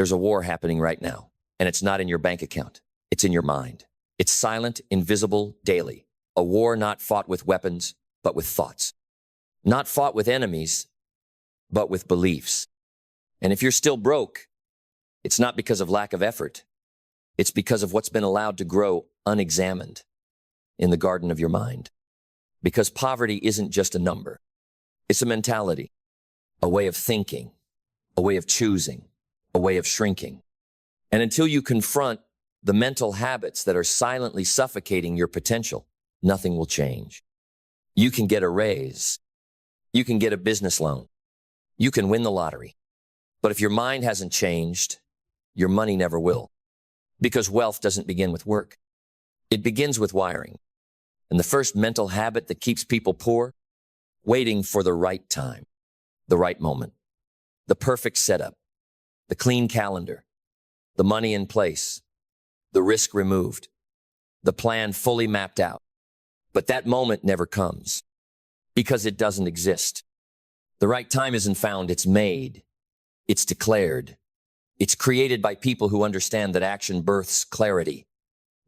There's a war happening right now, and it's not in your bank account. It's in your mind. It's silent, invisible, daily. A war not fought with weapons, but with thoughts. Not fought with enemies, but with beliefs. And if you're still broke, it's not because of lack of effort. It's because of what's been allowed to grow unexamined in the garden of your mind. Because poverty isn't just a number. It's a mentality, a way of thinking, a way of choosing, a way of shrinking. And until you confront the mental habits that are silently suffocating your potential, nothing will change. You can get a raise. You can get a business loan. You can win the lottery. But if your mind hasn't changed, your money never will. Because wealth doesn't begin with work. It begins with wiring. And the first mental habit that keeps people poor, waiting for the right time, the right moment, the perfect setup, the clean calendar, the money in place, the risk removed, the plan fully mapped out. But that moment never comes because it doesn't exist. The right time isn't found, it's made. It's declared. It's created by people who understand that action births clarity,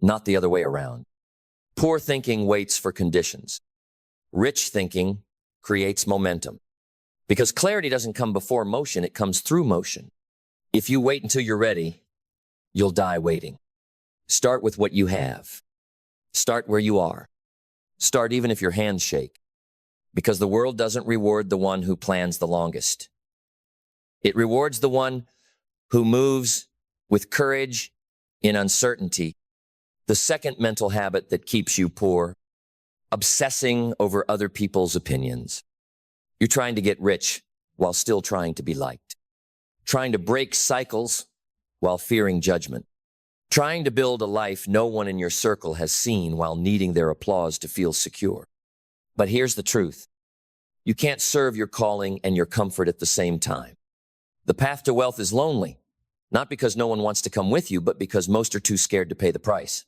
not the other way around. Poor thinking waits for conditions. Rich thinking creates momentum. Because clarity doesn't come before motion, it comes through motion. If you wait until you're ready, you'll die waiting. Start with what you have. Start where you are. Start even if your hands shake. Because the world doesn't reward the one who plans the longest. It rewards the one who moves with courage in uncertainty. The second mental habit that keeps you poor, obsessing over other people's opinions. You're trying to get rich while still trying to be liked. Trying to break cycles while fearing judgment. Trying to build a life no one in your circle has seen while needing their applause to feel secure. But here's the truth. You can't serve your calling and your comfort at the same time. The path to wealth is lonely, not because no one wants to come with you, but because most are too scared to pay the price.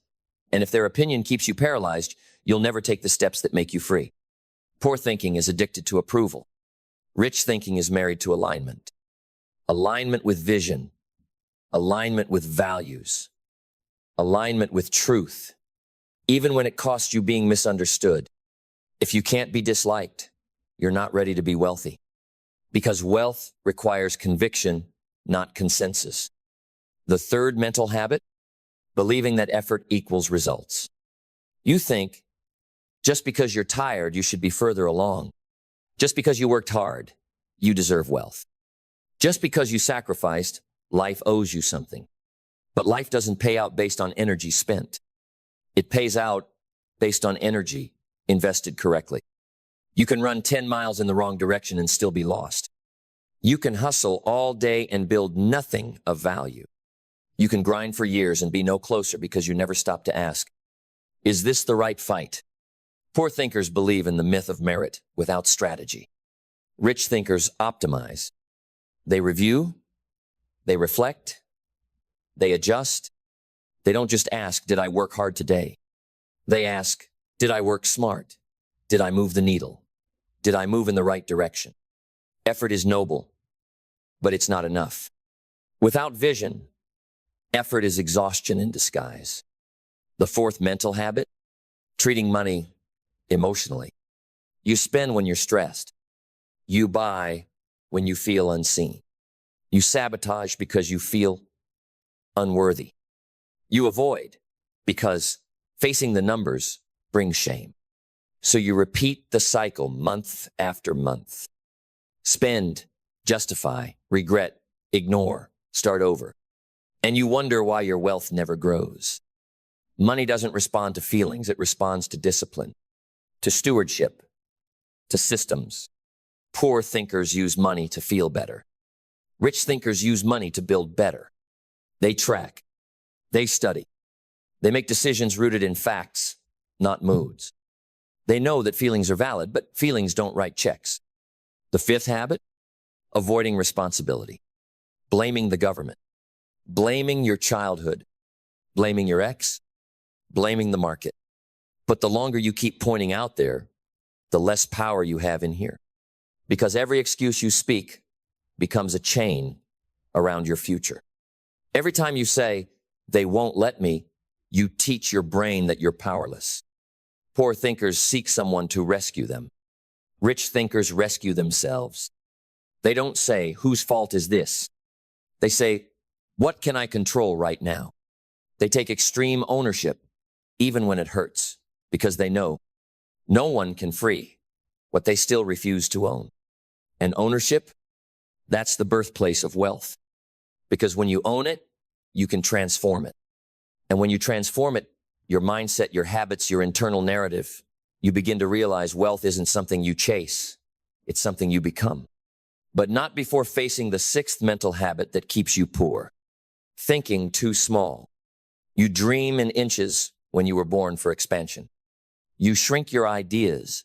And if their opinion keeps you paralyzed, you'll never take the steps that make you free. Poor thinking is addicted to approval. Rich thinking is married to alignment. Alignment with vision. Alignment with values. Alignment with truth. Even when it costs you being misunderstood. If you can't be disliked, you're not ready to be wealthy. Because wealth requires conviction, not consensus. The third mental habit, believing that effort equals results. You think just because you're tired, you should be further along. Just because you worked hard, you deserve wealth. Just because you sacrificed, life owes you something. But life doesn't pay out based on energy spent. It pays out based on energy invested correctly. You can run 10 miles in the wrong direction and still be lost. You can hustle all day and build nothing of value. You can grind for years and be no closer because you never stop to ask, is this the right fight? Poor thinkers believe in the myth of merit without strategy. Rich thinkers optimize. They review, they reflect, they adjust. They don't just ask, did I work hard today? They ask, did I work smart? Did I move the needle? Did I move in the right direction? Effort is noble, but it's not enough. Without vision, effort is exhaustion in disguise. The fourth mental habit, treating money emotionally. You spend when you're stressed. You buy when you feel unseen. You sabotage because you feel unworthy. You avoid because facing the numbers brings shame. So you repeat the cycle month after month. Spend, justify, regret, ignore, start over. And you wonder why your wealth never grows. Money doesn't respond to feelings, it responds to discipline, to stewardship, to systems. Poor thinkers use money to feel better. Rich thinkers use money to build better. They track. They study. They make decisions rooted in facts, not moods. They know that feelings are valid, but feelings don't write checks. The fifth habit, avoiding responsibility. Blaming the government. Blaming your childhood. Blaming your ex. Blaming the market. But the longer you keep pointing out there, the less power you have in here. Because every excuse you speak becomes a chain around your future. Every time you say, they won't let me, you teach your brain that you're powerless. Poor thinkers seek someone to rescue them. Rich thinkers rescue themselves. They don't say, whose fault is this? They say, what can I control right now? They take extreme ownership, even when it hurts, because they know no one can free what they still refuse to own. And ownership, that's the birthplace of wealth. Because when you own it, you can transform it. And when you transform it, your mindset, your habits, your internal narrative, you begin to realize wealth isn't something you chase. It's something you become. But not before facing the sixth mental habit that keeps you poor. Thinking too small. You dream in inches when you were born for expansion. You shrink your ideas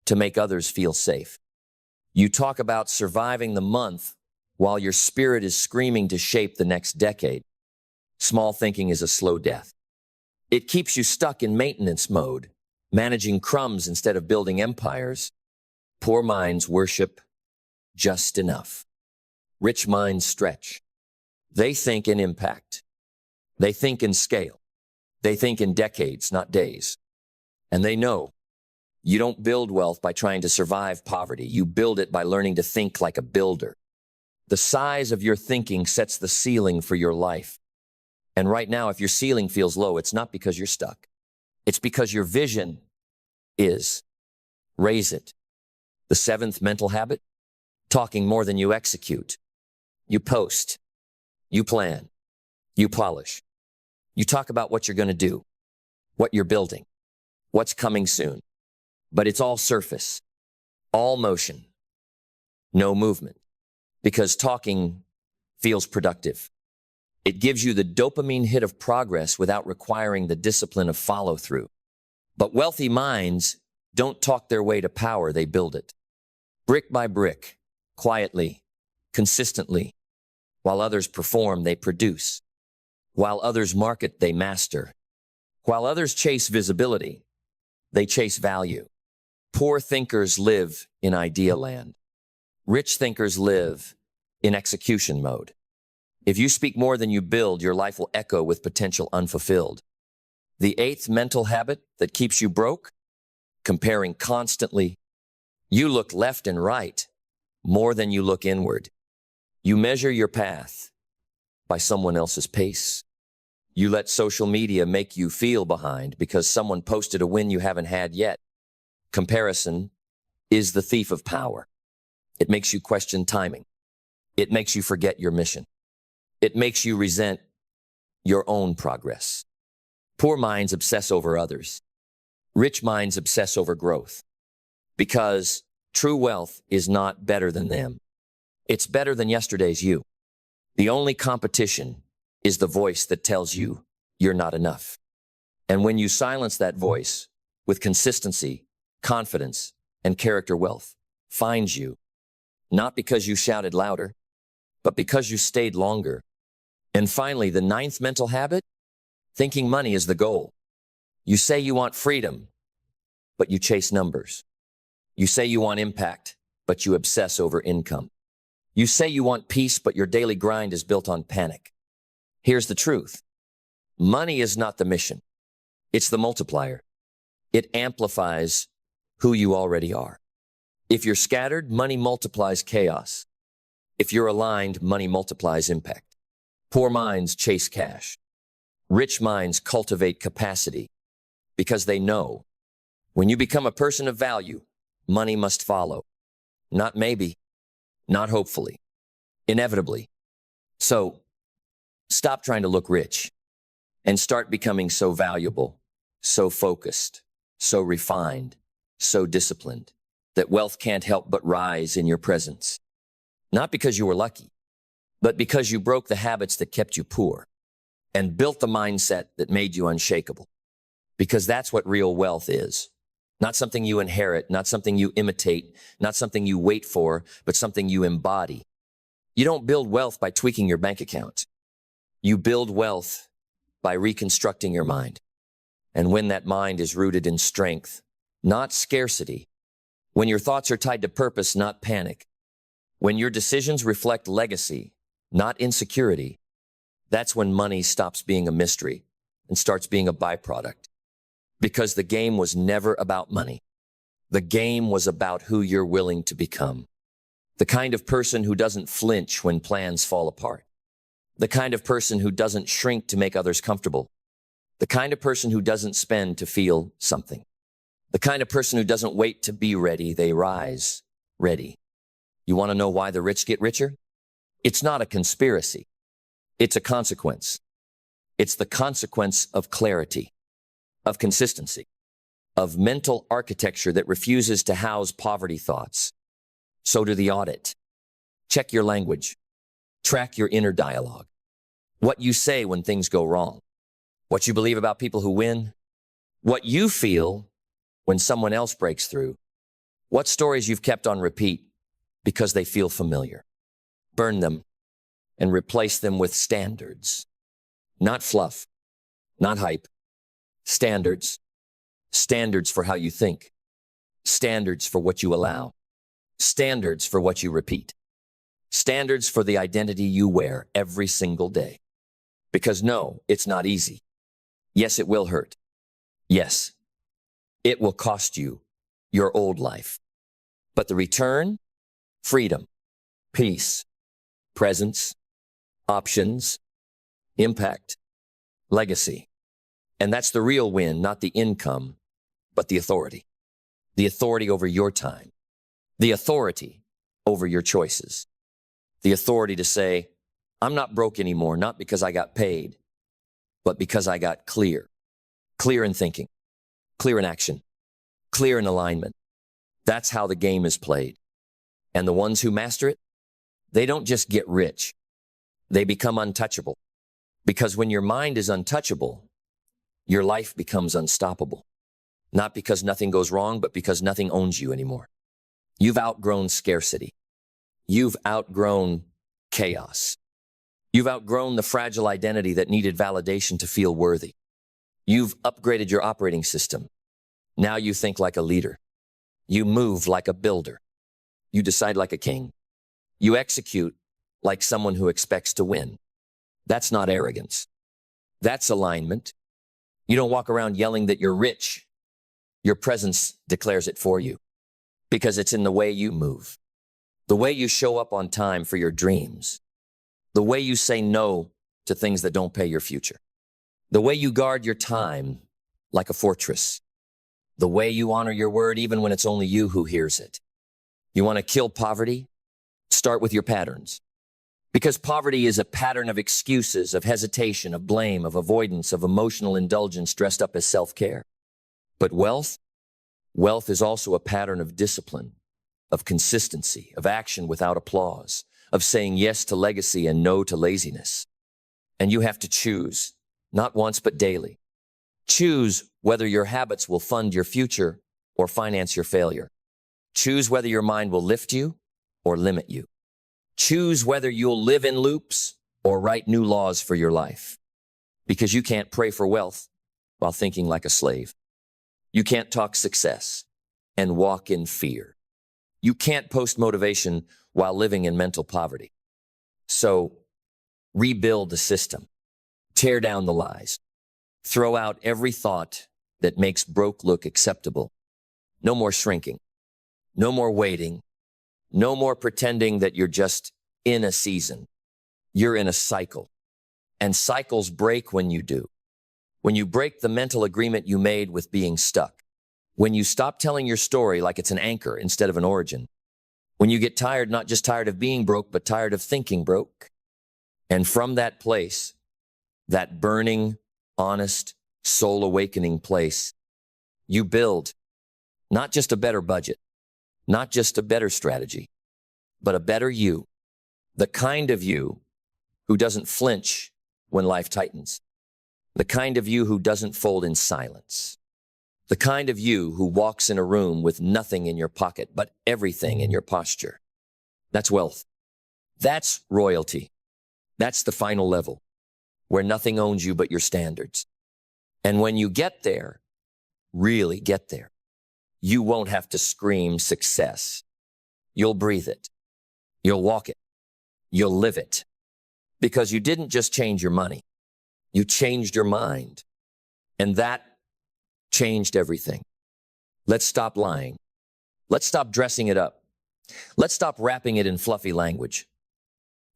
to make others feel safe. You talk about surviving the month while your spirit is screaming to shape the next decade. Small thinking is a slow death. It keeps you stuck in maintenance mode, managing crumbs instead of building empires. Poor minds worship just enough. Rich minds stretch. They think in impact. They think in scale. They think in decades, not days. And they know you don't build wealth by trying to survive poverty. You build it by learning to think like a builder. The size of your thinking sets the ceiling for your life. And right now, if your ceiling feels low, it's not because you're stuck. It's because your vision is. Raise it. The seventh mental habit, talking more than you execute. You post. You plan. You polish. You talk about what you're going to do, what you're building, what's coming soon. But it's all surface, all motion, no movement, because talking feels productive. It gives you the dopamine hit of progress without requiring the discipline of follow-through. But wealthy minds don't talk their way to power, they build it. Brick by brick, quietly, consistently. While others perform, they produce. While others market, they master. While others chase visibility, they chase value. Poor thinkers live in idea land. Rich thinkers live in execution mode. If you speak more than you build, your life will echo with potential unfulfilled. The eighth mental habit that keeps you broke? Comparing constantly. You look left and right more than you look inward. You measure your path by someone else's pace. You let social media make you feel behind because someone posted a win you haven't had yet. Comparison is the thief of power. It makes you question timing. It makes you forget your mission. It makes you resent your own progress. Poor minds obsess over others. Rich minds obsess over growth. Because true wealth is not better than them. It's better than yesterday's you. The only competition is the voice that tells you you're not enough. And when you silence that voice with consistency, confidence, and character, wealth finds you, not because you shouted louder, but because you stayed longer. And finally, the ninth mental habit, thinking money is the goal. You say you want freedom, but you chase numbers. You say you want impact, but you obsess over income. You say you want peace, but your daily grind is built on panic. Here's the truth. Money is not the mission. It's the multiplier. It amplifies who you already are. If you're scattered, money multiplies chaos. If you're aligned, money multiplies impact. Poor minds chase cash. Rich minds cultivate capacity because they know when you become a person of value, money must follow. Not maybe, not hopefully, inevitably. So stop trying to look rich and start becoming so valuable, so focused, so refined, so disciplined that wealth can't help but rise in your presence. Not because you were lucky, but because you broke the habits that kept you poor and built the mindset that made you unshakable. Because that's what real wealth is. Not something you inherit, not something you imitate, not something you wait for, but something you embody. You don't build wealth by tweaking your bank account. You build wealth by reconstructing your mind. And when that mind is rooted in strength, not scarcity, when your thoughts are tied to purpose, not panic, when your decisions reflect legacy, not insecurity, That's when money stops being a mystery and starts being a byproduct. Because the game was never about money. The game was about who you're willing to become. The kind of person who doesn't flinch when plans fall apart. The kind of person who doesn't shrink to make others comfortable. The kind of person who doesn't spend to feel something. The kind of person who doesn't wait to be ready, they rise ready. You want to know why the rich get richer? It's not a conspiracy. It's a consequence. It's the consequence of clarity, of consistency, of mental architecture that refuses to house poverty thoughts. So do the audit. Check your language. Track your inner dialogue. What you say when things go wrong. What you believe about people who win. What you feel when someone else breaks through. What stories you've kept on repeat because they feel familiar. Burn them and replace them with standards. Not fluff, not hype. Standards. Standards for how you think. Standards for what you allow. Standards for what you repeat. Standards for the identity you wear every single day. Because no, it's not easy. Yes, it will hurt. Yes, it will cost you your old life. But the return? Freedom, peace, presence, options, impact, legacy. And that's the real win, not the income, but the authority. The authority over your time. The authority over your choices. The authority to say, I'm not broke anymore, not because I got paid, but because I got clear. Clear in thinking, clear in action, clear in alignment. That's how the game is played. And the ones who master it, they don't just get rich. They become untouchable. Because when your mind is untouchable, your life becomes unstoppable. Not because nothing goes wrong, but because nothing owns you anymore. You've outgrown scarcity. You've outgrown chaos. You've outgrown the fragile identity that needed validation to feel worthy. You've upgraded your operating system. Now you think like a leader. You move like a builder. You decide like a king. You execute like someone who expects to win. That's not arrogance. That's alignment. You don't walk around yelling that you're rich. Your presence declares it for you because it's in the way you move, the way you show up on time for your dreams, the way you say no to things that don't pay your future, the way you guard your time like a fortress, the way you honor your word even when it's only you who hears it. You want to kill poverty? Start with your patterns. Because poverty is a pattern of excuses, of hesitation, of blame, of avoidance, of emotional indulgence dressed up as self-care. But wealth is also a pattern of discipline, of consistency, of action without applause, of saying yes to legacy and no to laziness. And you have to choose, not once but daily. Choose whether your habits will fund your future or finance your failure. Choose whether your mind will lift you or limit you. Choose whether you'll live in loops or write new laws for your life. Because you can't pray for wealth while thinking like a slave. You can't talk success and walk in fear. You can't post motivation while living in mental poverty. So rebuild the system. Tear down the lies. Throw out every thought that makes broke look acceptable. No more shrinking. No more waiting. No more pretending that you're just in a season. You're in a cycle. And cycles break when you do. When you break the mental agreement you made with being stuck. When you stop telling your story like it's an anchor instead of an origin. When you get tired, not just tired of being broke, but tired of thinking broke. And from that place, that burning, honest, soul-awakening place, you build not just a better budget, not just a better strategy, but a better you, the kind of you who doesn't flinch when life tightens, the kind of you who doesn't fold in silence, the kind of you who walks in a room with nothing in your pocket but everything in your posture. That's wealth. That's royalty. That's the final level, where nothing owns you but your standards. And when you get there, really get there, you won't have to scream success. You'll breathe it. You'll walk it. You'll live it. Because you didn't just change your money. You changed your mind. And that changed everything. Let's stop lying. Let's stop dressing it up. Let's stop wrapping it in fluffy language.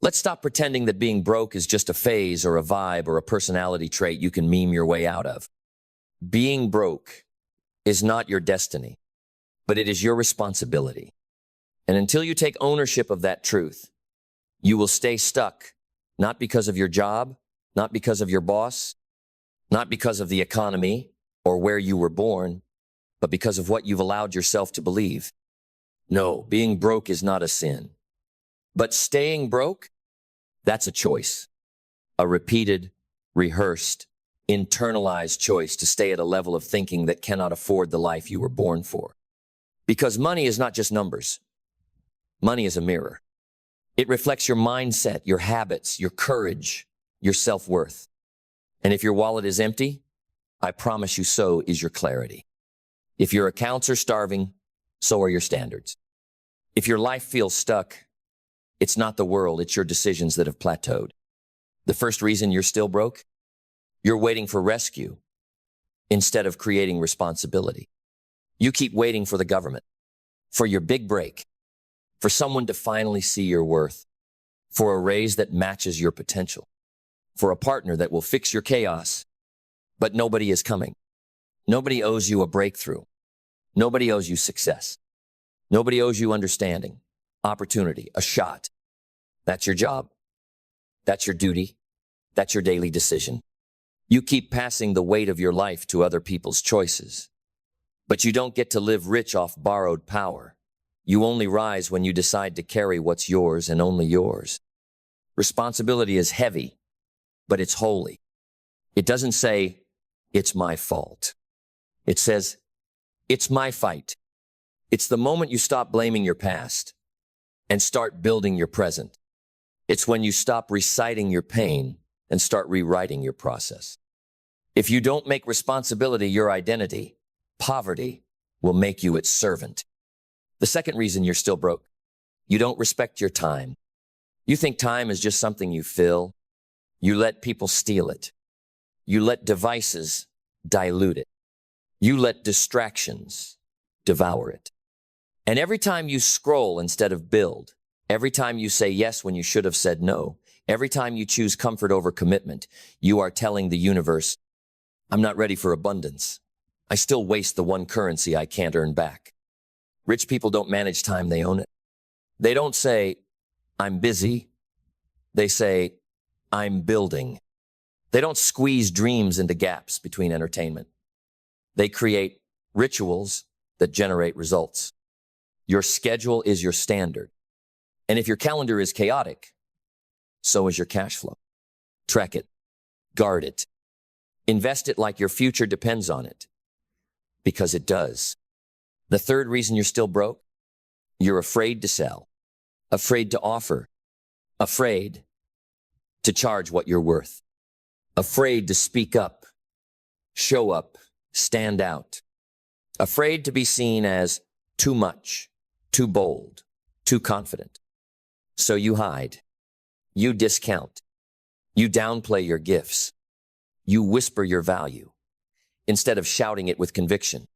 Let's stop pretending that being broke is just a phase or a vibe or a personality trait you can meme your way out of. Being broke is not your destiny, but it is your responsibility. And until you take ownership of that truth, you will stay stuck, not because of your job, not because of your boss, not because of the economy or where you were born, but because of what you've allowed yourself to believe. No, being broke is not a sin. But staying broke, that's a choice. A repeated, rehearsed, internalized choice to stay at a level of thinking that cannot afford the life you were born for. Because money is not just numbers. Money is a mirror. It reflects your mindset, your habits, your courage, your self-worth. And if your wallet is empty, I promise you so is your clarity. If your accounts are starving, so are your standards. If your life feels stuck, it's not the world, it's your decisions that have plateaued. The first reason you're still broke? You're waiting for rescue instead of creating responsibility. You keep waiting for the government, for your big break, for someone to finally see your worth, for a raise that matches your potential, for a partner that will fix your chaos. But nobody is coming. Nobody owes you a breakthrough. Nobody owes you success. Nobody owes you understanding, opportunity, a shot. That's your job. That's your duty. That's your daily decision. You keep passing the weight of your life to other people's choices. But you don't get to live rich off borrowed power. You only rise when you decide to carry what's yours and only yours. Responsibility is heavy, but it's holy. It doesn't say, it's my fault. It says, it's my fight. It's the moment you stop blaming your past and start building your present. It's when you stop reciting your pain and start rewriting your process. If you don't make responsibility your identity, poverty will make you its servant. The second reason you're still broke, you don't respect your time. You think time is just something you fill. You let people steal it. You let devices dilute it. You let distractions devour it. And every time you scroll instead of build, every time you say yes when you should have said no, every time you choose comfort over commitment, you are telling the universe, I'm not ready for abundance. I still waste the one currency I can't earn back. Rich people don't manage time, they own it. They don't say, I'm busy. They say, I'm building. They don't squeeze dreams into gaps between entertainment. They create rituals that generate results. Your schedule is your standard. And if your calendar is chaotic, so is your cash flow. Track it. Guard it. Invest it like your future depends on it. Because it does. The third reason you're still broke? You're afraid to sell. Afraid to offer. Afraid to charge what you're worth. Afraid to speak up. Show up. Stand out. Afraid to be seen as too much, too bold, too confident. So you hide. You discount. You downplay your gifts. You whisper your value instead of shouting it with conviction.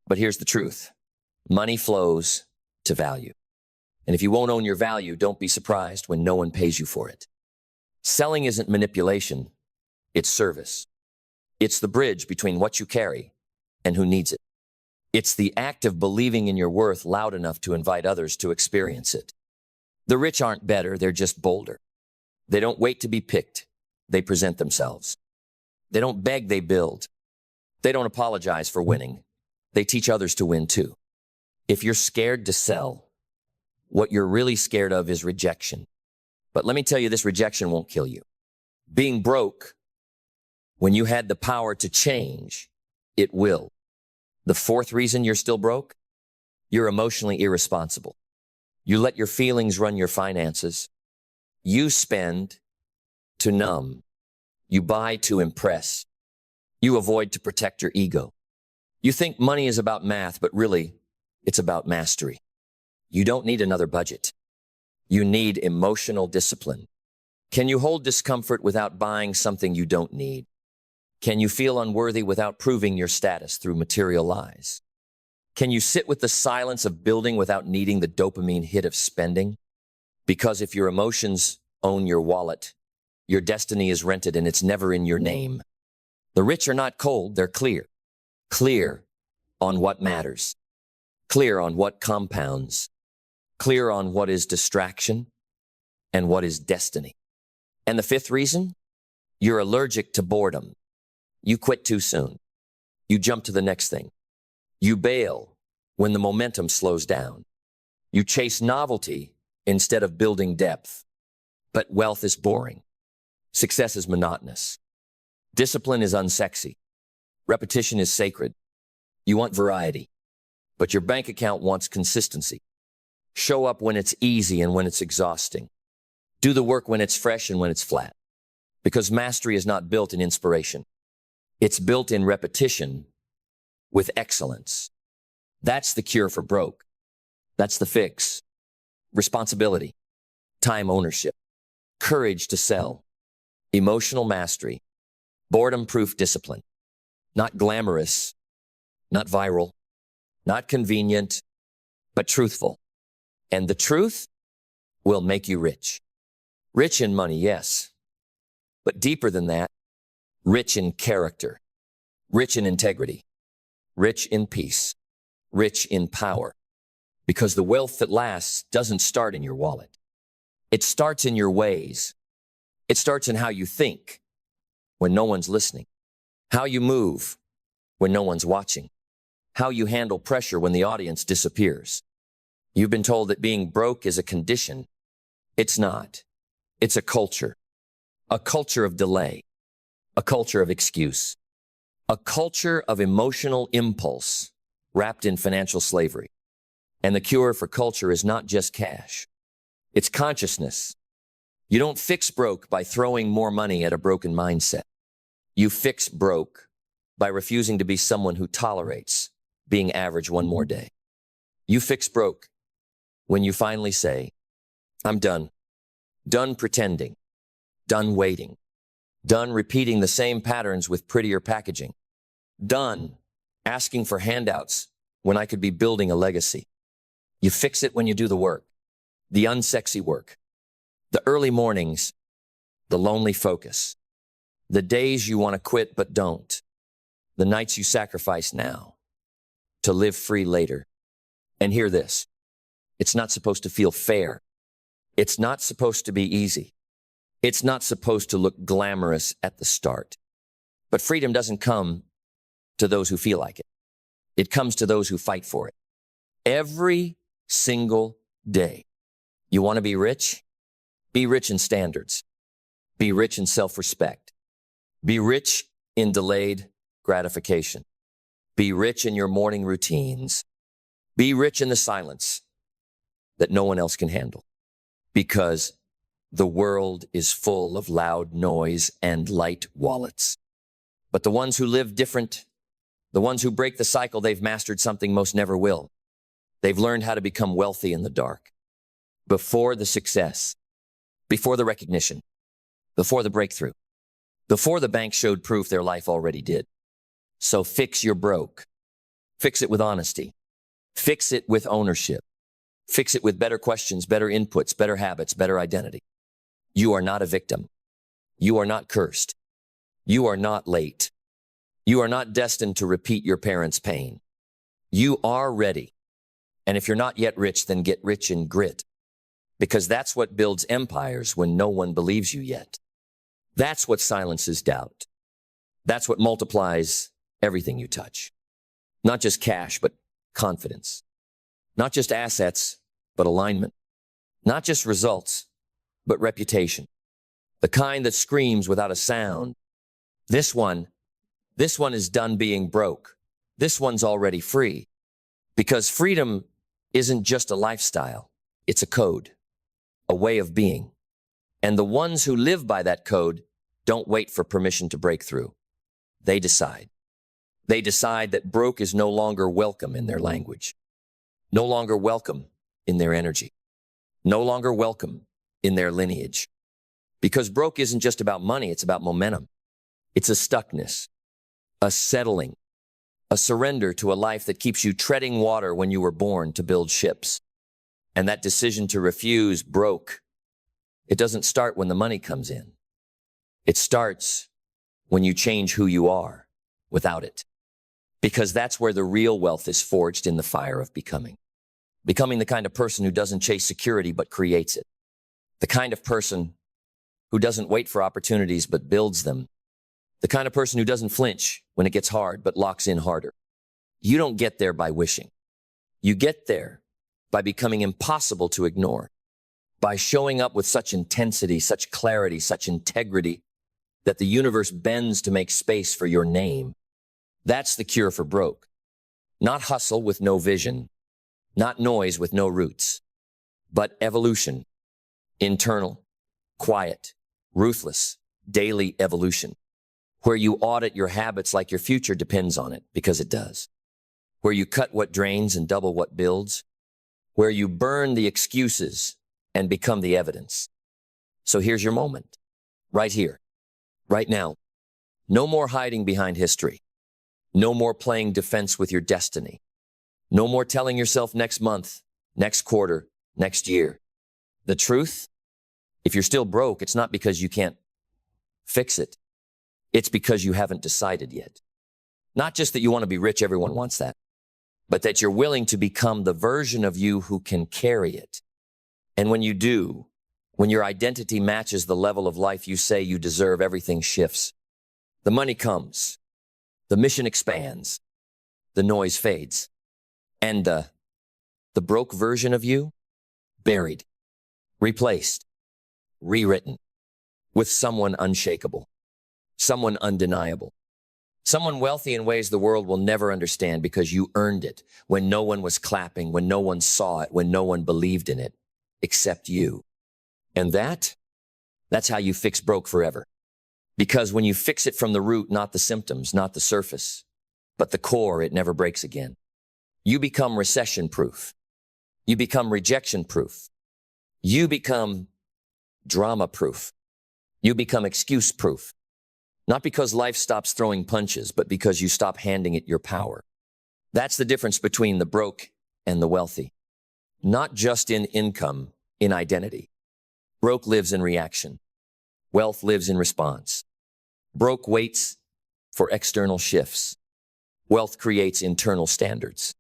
But here's the truth. Money flows to value. And if you won't own your value, don't be surprised when no one pays you for it. Selling isn't manipulation. It's service. It's the bridge between what you carry and who needs it. It's the act of believing in your worth loud enough to invite others to experience it. The rich aren't better, they're just bolder. They don't wait to be picked, they present themselves. They don't beg, they build. They don't apologize for winning. They teach others to win too. If you're scared to sell, what you're really scared of is rejection. But let me tell you, this rejection won't kill you. Being broke, when you had the power to change, it will. The fourth reason you're still broke? You're emotionally irresponsible. You let your feelings run your finances. You spend to numb. You buy to impress. You avoid to protect your ego. You think money is about math, but really, it's about mastery. You don't need another budget. You need emotional discipline. Can you hold discomfort without buying something you don't need? Can you feel unworthy without proving your status through material lies? Can you sit with the silence of building without needing the dopamine hit of spending? Because if your emotions own your wallet, your destiny is rented and it's never in your name. The rich are not cold, they're clear. Clear on what matters. Clear on what compounds. Clear on what is distraction and what is destiny. And the fifth reason? You're allergic to boredom. You quit too soon. You jump to the next thing. You bail when the momentum slows down. You chase novelty instead of building depth. But wealth is boring. Success is monotonous. Discipline is unsexy. Repetition is sacred. You want variety, but your bank account wants consistency. Show up when it's easy and when it's exhausting. Do the work when it's fresh and when it's flat. Because mastery is not built in inspiration. It's built in repetition with excellence. That's the cure for broke. That's the fix. Responsibility, time ownership, courage to sell, emotional mastery, boredom-proof discipline. Not glamorous, not viral, not convenient, but truthful. And the truth will make you rich. Rich in money, yes. But deeper than that, rich in character, rich in integrity, rich in peace, rich in power. Because the wealth that lasts doesn't start in your wallet. It starts in your ways. It starts in how you think when no one's listening, how you move when no one's watching, how you handle pressure when the audience disappears. You've been told that being broke is a condition. It's not. It's a culture of delay, a culture of excuse, a culture of emotional impulse wrapped in financial slavery. And the cure for culture is not just cash. It's consciousness. You don't fix broke by throwing more money at a broken mindset. You fix broke by refusing to be someone who tolerates being average one more day. You fix broke when you finally say, I'm done. Done pretending. Done waiting. Done repeating the same patterns with prettier packaging. Done asking for handouts when I could be building a legacy. You fix it when you do the work, the unsexy work, the early mornings, the lonely focus, the days you want to quit but don't, the nights you sacrifice now to live free later. And hear this, it's not supposed to feel fair. It's not supposed to be easy. It's not supposed to look glamorous at the start. But freedom doesn't come to those who feel like it. It comes to those who fight for it. Every single day. You want to be rich? Be rich in standards. Be rich in self-respect. Be rich in delayed gratification. Be rich in your morning routines. Be rich in the silence that no one else can handle. Because the world is full of loud noise and light wallets. But the ones who live different, the ones who break the cycle, they've mastered something most never will. They've learned how to become wealthy in the dark. Before the success, before the recognition, before the breakthrough, before the bank showed proof their life already did. So fix your broke. Fix it with honesty. Fix it with ownership. Fix it with better questions, better inputs, better habits, better identity. You are not a victim. You are not cursed. You are not late. You are not destined to repeat your parents' pain. You are ready. And if you're not yet rich, then get rich in grit. Because that's what builds empires when no one believes you yet. That's what silences doubt. That's what multiplies everything you touch. Not just cash, but confidence. Not just assets, but alignment. Not just results, but reputation. The kind that screams without a sound. This one is done being broke. This one's already free. Because freedom isn't just a lifestyle. It's a code, a way of being. And the ones who live by that code don't wait for permission to break through. They decide. They decide that broke is no longer welcome in their language, no longer welcome in their energy, no longer welcome in their lineage. Because broke isn't just about money, it's about momentum. It's a stuckness, a settling, a surrender to a life that keeps you treading water when you were born to build ships. And that decision to refuse broke. It doesn't start when the money comes in. It starts when you change who you are without it. Because that's where the real wealth is forged, in the fire of becoming. Becoming the kind of person who doesn't chase security but creates it. The kind of person who doesn't wait for opportunities but builds them. The kind of person who doesn't flinch when it gets hard but locks in harder. You don't get there by wishing. You get there by becoming impossible to ignore. By showing up with such intensity, such clarity, such integrity, that the universe bends to make space for your name. That's the cure for broke. Not hustle with no vision, not noise with no roots, but evolution. Internal, quiet, ruthless, daily evolution. Where you audit your habits like your future depends on it, because it does. Where you cut what drains and double what builds. Where you burn the excuses and become the evidence. So here's your moment. Right here. Right now. No more hiding behind history. No more playing defense with your destiny. No more telling yourself next month, next quarter, next year. The truth? If you're still broke, it's not because you can't fix it. It's because you haven't decided yet. Not just that you want to be rich, everyone wants that, but that you're willing to become the version of you who can carry it. And when you do, when your identity matches the level of life you say you deserve, everything shifts. The money comes. The mission expands. The noise fades. And the broke version of you, buried, replaced, rewritten with someone unshakable, someone undeniable, someone wealthy in ways the world will never understand, because you earned it when no one was clapping, when no one saw it, when no one believed in it, except you. And that's how you fix broke forever. Because when you fix it from the root, not the symptoms, not the surface, but the core, it never breaks again. You become recession-proof. You become rejection-proof. You become drama-proof. You become excuse-proof. Not because life stops throwing punches, but because you stop handing it your power. That's the difference between the broke and the wealthy. Not just in income, in identity. Broke lives in reaction. Wealth lives in response. Broke waits for external shifts. Wealth creates internal standards.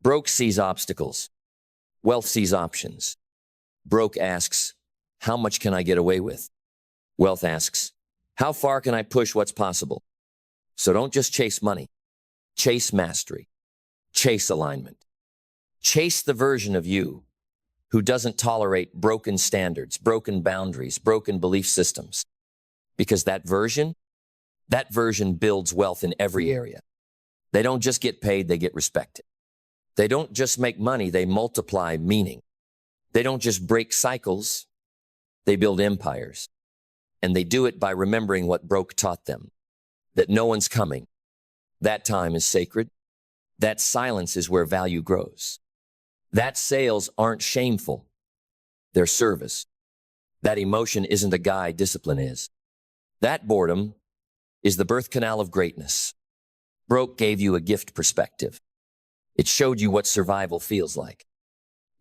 Broke sees obstacles. Wealth sees options. Broke asks, how much can I get away with? Wealth asks, how far can I push what's possible? So don't just chase money. Chase mastery. Chase alignment. Chase the version of you who doesn't tolerate broken standards, broken boundaries, broken belief systems. Because that version builds wealth in every area. They don't just get paid, they get respected. They don't just make money, they multiply meaning. They don't just break cycles, they build empires. And they do it by remembering what broke taught them, that no one's coming. That time is sacred. That silence is where value grows. That sales aren't shameful. They're service. That emotion isn't a guide, discipline is. That boredom is the birth canal of greatness. Broke gave you a gift perspective. It showed you what survival feels like.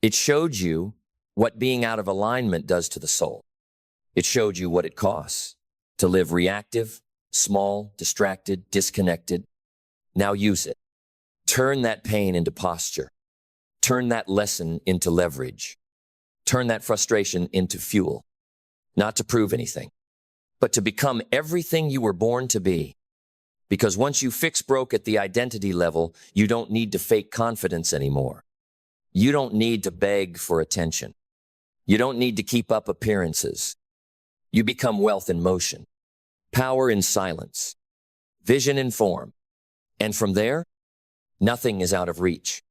It showed you what being out of alignment does to the soul. It showed you what it costs to live reactive, small, distracted, disconnected. Now use it. Turn that pain into posture. Turn that lesson into leverage. Turn that frustration into fuel. Not to prove anything, but to become everything you were born to be. Because once you fix broke at the identity level, you don't need to fake confidence anymore. You don't need to beg for attention. You don't need to keep up appearances. You become wealth in motion, power in silence, vision in form. And from there, nothing is out of reach.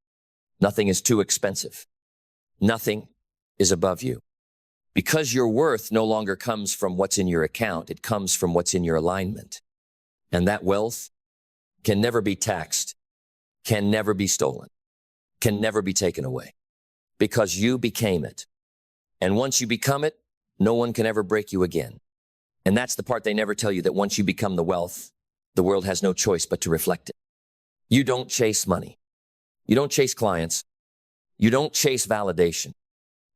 Nothing is too expensive. Nothing is above you. Because your worth no longer comes from what's in your account, it comes from what's in your alignment. And that wealth can never be taxed, can never be stolen, can never be taken away. Because you became it. And once you become it, No one can ever break you again. And that's the part they never tell you, that once you become the wealth, the world has no choice but to reflect it. You don't chase money. You don't chase clients. You don't chase validation.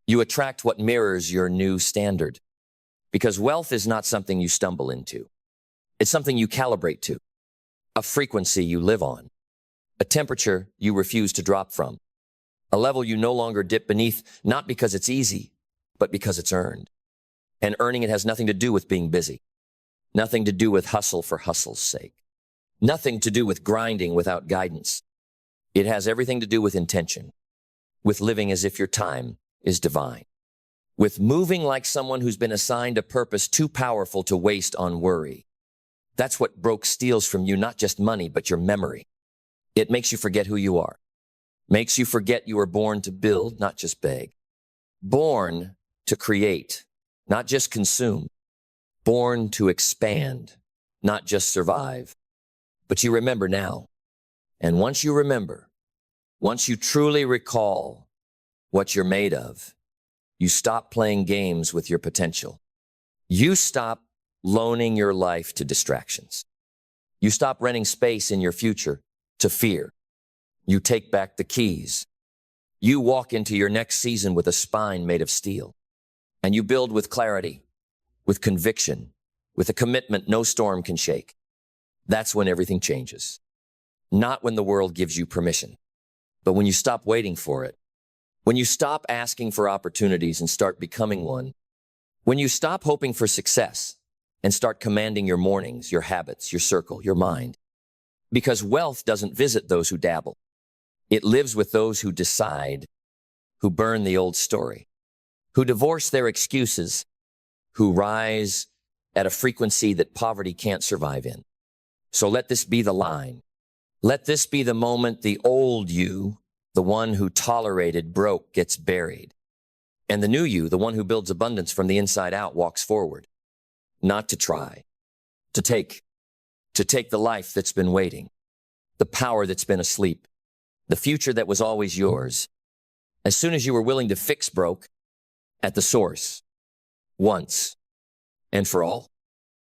You attract what mirrors your new standard. Because wealth is not something you stumble into. It's something you calibrate to, a frequency you live on, a temperature you refuse to drop from, a level you no longer dip beneath, not because it's easy, but because it's earned. And earning it has nothing to do with being busy, nothing to do with hustle for hustle's sake, nothing to do with grinding without guidance. It has everything to do with intention, with living as if your time is divine, with moving like someone who's been assigned a purpose too powerful to waste on worry. That's what broke steals from you, not just money, but your memory. It makes you forget who you are, makes you forget you were born to build, not just beg, born to create, not just consume, born to expand, not just survive. But you remember now. And once you remember, once you truly recall what you're made of, you stop playing games with your potential. You stop loaning your life to distractions. You stop renting space in your future to fear. You take back the keys. You walk into your next season with a spine made of steel. And you build with clarity, with conviction, with a commitment no storm can shake. That's when everything changes. Not when the world gives you permission, but when you stop waiting for it. When you stop asking for opportunities and start becoming one. When you stop hoping for success and start commanding your mornings, your habits, your circle, your mind. Because wealth doesn't visit those who dabble. It lives with those who decide, who burn the old story, who divorce their excuses, who rise at a frequency that poverty can't survive in. So let this be the line. Let this be the moment the old you, the one who tolerated broke, gets buried. And the new you, the one who builds abundance from the inside out, walks forward. Not to try, to take the life that's been waiting, the power that's been asleep, the future that was always yours. As soon as you were willing to fix broke at the source, once and for all.